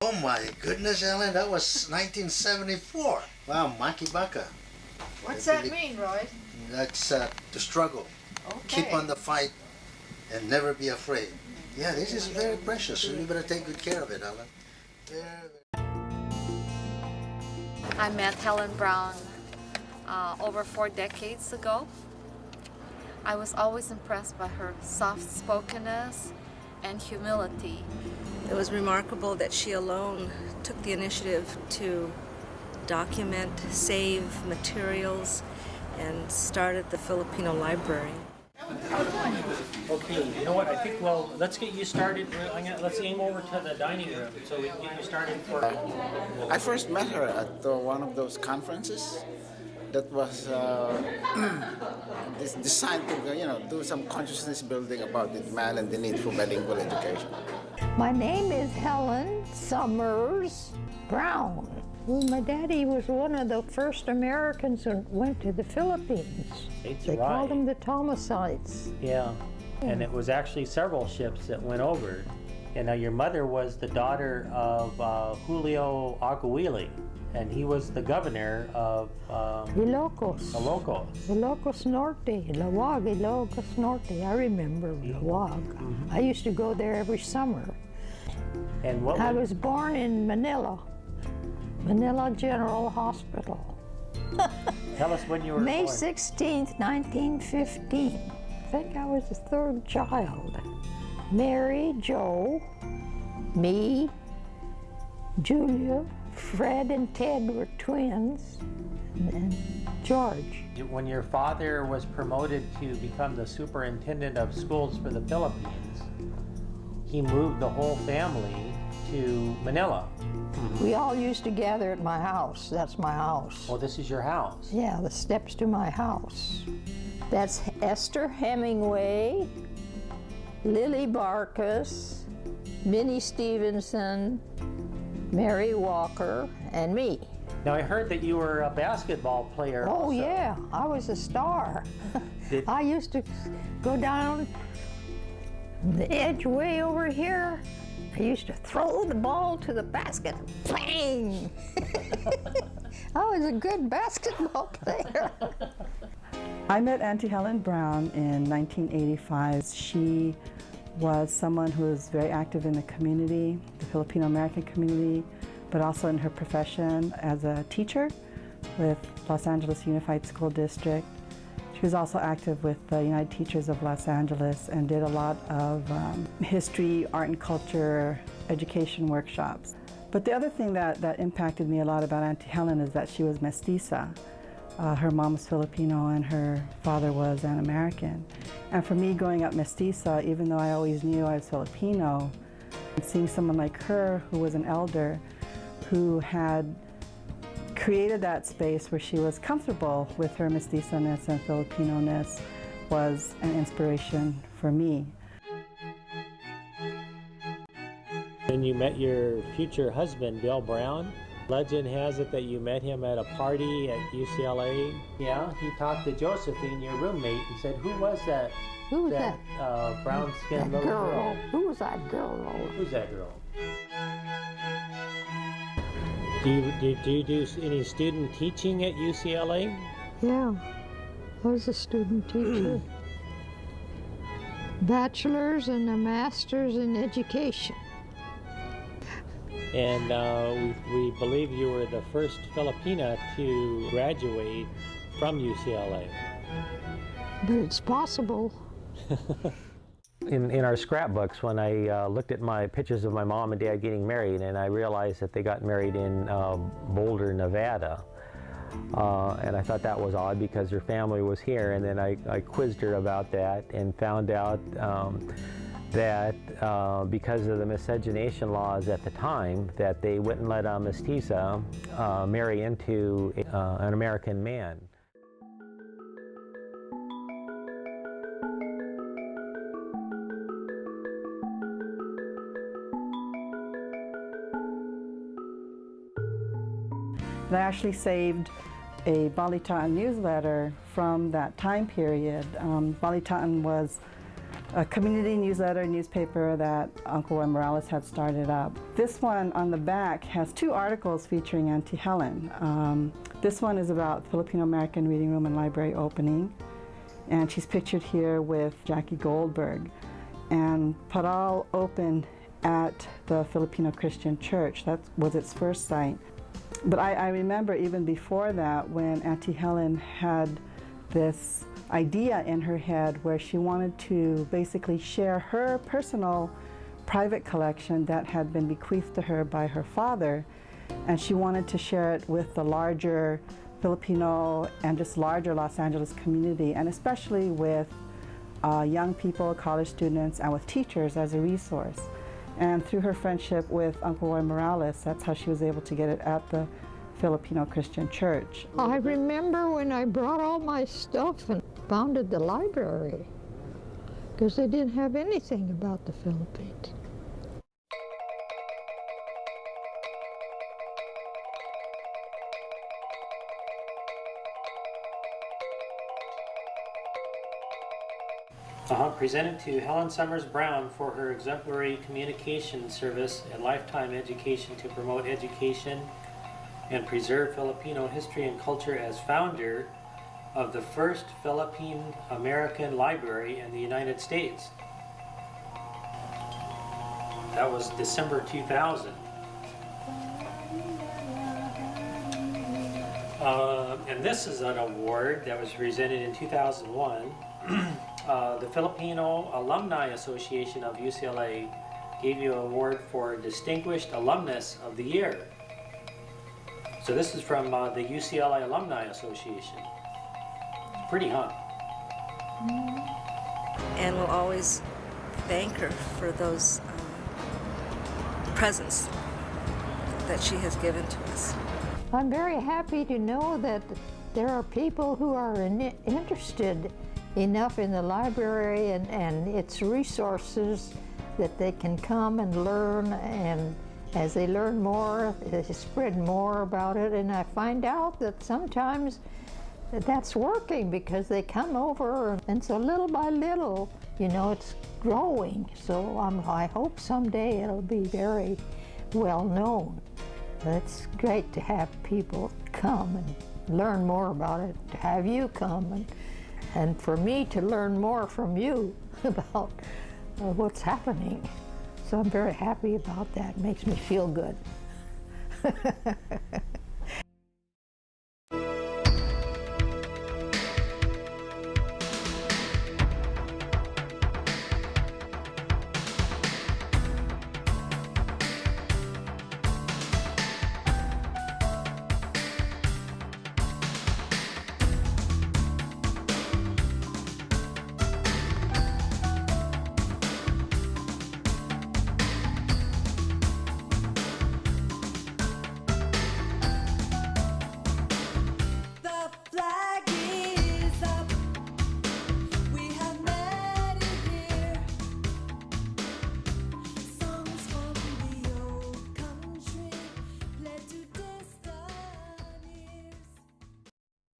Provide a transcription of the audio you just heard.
Oh my goodness, Helen, that was 1974. Wow, Makibaka. What's that mean, Roy? That's to struggle. Okay. Keep on the fight and never be afraid. Yeah, this is very precious, and you better take good care of it, Helen. I met Helen Brown over 4 decades ago. I was always impressed by her soft-spokenness and humility. It was remarkable that she alone took the initiative to document, save materials, and started the Filipino library. Okay, you know what? I think, well, let's get you started. Let's aim over to the dining room so we can get you started for. I first met her at one of those conferences that was designed to, do some consciousness building about the demand and the need for bilingual education. My name is Helen Summers Brown. Well, my daddy was one of the first Americans who went to the Philippines. They called them the Thomasites. Yeah, and it was actually several ships that went over. And your mother was the daughter of Julio Aguili, and he was the governor of Ilocos. Ilocos. Ilocos Norte, Lawag, Ilocos Norte. I remember Lawag. Mm-hmm. I used to go there every summer. And what? I was born in Manila General Hospital. Tell us when you were May born. 16th, 1915. I think I was the third child. Mary, Joe, me, Julia, Fred and Ted were twins, and then George. When your father was promoted to become the superintendent of schools for the Philippines, he moved the whole family to Manila. We all used to gather at my house. That's my house. Well, this is your house. Yeah, the steps to my house. That's Esther Hemingway, Lily Barkus, Minnie Stevenson, Mary Walker, and me. Now, I heard that you were a basketball player Oh, also. yeah, I was a star. I used to go down the edge way over here. I used to throw the ball to the basket. Bang! I was a good basketball player. I met Auntie Helen Brown in 1985. She was someone who was very active in the community, the Filipino American community, but also in her profession as a teacher with Los Angeles Unified School District. She was also active with the United Teachers of Los Angeles and did a lot of history, art and culture, education workshops. But the other thing that impacted me a lot about Auntie Helen is that she was mestiza. Her mom was Filipino and her father was an American. And for me, growing up mestiza, even though I always knew I was Filipino, seeing someone like her who was an elder, who had created that space where she was comfortable with her mestiza-ness and Filipino-ness was an inspiration for me. When you met your future husband, Bill Brown, legend has it that you met him at a party at UCLA. Yeah, he talked to Josephine, your roommate, and said, "Who was that? Who was that? Brown-skinned That little girl. Who was that girl? Who's that girl?" Did you do any student teaching at UCLA? Yeah, I was a student teacher. Bachelor's and a master's in education. And we believe you were the first Filipina to graduate from UCLA. But it's possible. In our scrapbooks, when I looked at my pictures of my mom and dad getting married, and I realized that they got married in Boulder, Nevada. And I thought that was odd because her family was here, and then I quizzed her about that and found out that because of the miscegenation laws at the time, that they wouldn't let a mestiza marry into an American man. And I actually saved a Balitaan newsletter from that time period. Balitaan was a community newspaper that Uncle Roy Morales had started up. This one on the back has 2 articles featuring Auntie Helen. This one is about Filipino American Reading Room and Library opening, and she's pictured here with Jackie Goldberg. And Paral opened at the Filipino Christian Church. That was its first site. But I remember even before that when Auntie Helen had this idea in her head where she wanted to basically share her personal private collection that had been bequeathed to her by her father, and she wanted to share it with the larger Filipino and just larger Los Angeles community, and especially with young people, college students, and with teachers as a resource. And through her friendship with Uncle Roy Morales, that's how she was able to get it at the Filipino Christian Church. I remember when I brought all my stuff and founded the library, because they didn't have anything about the Philippines. Presented to Helen Summers Brown for her exemplary communication service and lifetime education to promote education and preserve Filipino history and culture as founder of the first Philippine American library in the United States. That was December 2000. And this is an award that was presented in 2001. The Filipino Alumni Association of UCLA gave you an award for Distinguished Alumnus of the Year. So this is from the UCLA Alumni Association. Pretty, huh? And we'll always thank her for those presents that she has given to us. I'm very happy to know that there are people who are interested enough in the library and its resources that they can come and learn, and as they learn more, they spread more about it, and I find out that sometimes that's working because they come over, and so little by little, you know, it's growing. So I hope someday it'll be very well known. It's great to have people come and learn more about it, to have you come, and for me to learn more from you about what's happening. So I'm very happy about that. It makes me feel good.